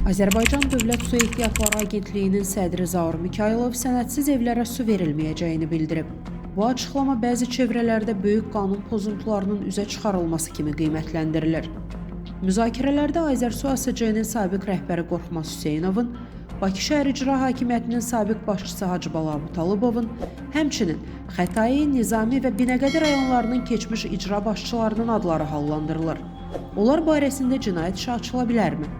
Azərbaycan Dövlət Su Ehtiyatları Agentliyinin sədri Zaur Mikailov sənədsiz evlərə su verilməyəcəyini bildirib. Bu açıqlama bəzi çevrələrdə böyük qanun pozuntularının üzə çıxarılması kimi qiymətləndirilir. Müzakirələrdə Azərsu ASC-nin sabiq rəhbəri Qorxmaz Hüseynovun, Bakı şəhər İcra Hakimiyyətinin sabiq başçısı Hacıbala Abutalıbovun, həmçinin Xətai, Nizami və Binəqədi rayonlarının keçmiş icra başçılarının adları hallandırılır. Onlar barəsində cinayət işi açıla bilərmi?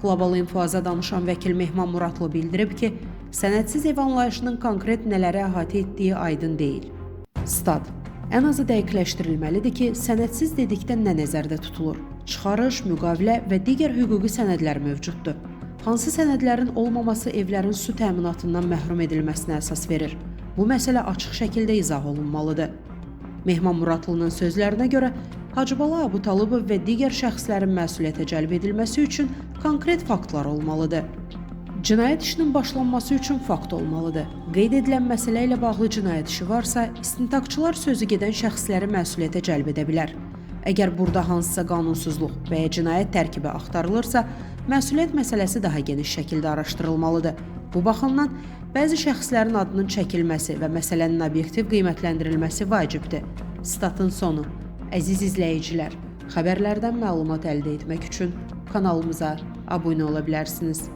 Qlobal İnfoaza danışan vəkil Mehman Muratlı bildirib ki, sənədsiz ev anlayışının konkret nələri əhatə etdiyi aydın deyil. Stat: Ən azı dəqiqləşdirilməlidir ki, sənədsiz dedikdə nə nəzərdə tutulur? Çıxarış, müqavilə və digər hüquqi sənədlər mövcuddur. Hansı sənədlərin olmaması evlərin su təminatından məhrum edilməsinə əsas verir? Bu məsələ açıq şəkildə izah olunmalıdır. Mehman Muratlı'nın sözlərinə görə, Hacıbala Abutalıbov və digər şəxslərin məsuliyyətə cəlb edilməsi üçün konkret faktlar olmalıdır. Cinayət işinin başlanması üçün fakt olmalıdır. Qeyd edilən məsələ ilə bağlı cinayət işi varsa, istintaqçılar sözü gedən şəxsləri məsuliyyətə cəlb edə bilər. Əgər burada hansısa qanunsuzluq və ya cinayət tərkibi axtarılırsa, məsuliyyət məsələsi daha geniş şəkildə araşdırılmalıdır. Bu baxımdan, bəzi şəxslərin adının çəkilməsi və məsələnin obyektiv qiymətləndirilməsi vacibdir. Statın sonu. Əziz izləyicilər, xəbərlərdən məlumat əldə etmək üçün kanalımıza abunə ola bilərsiniz.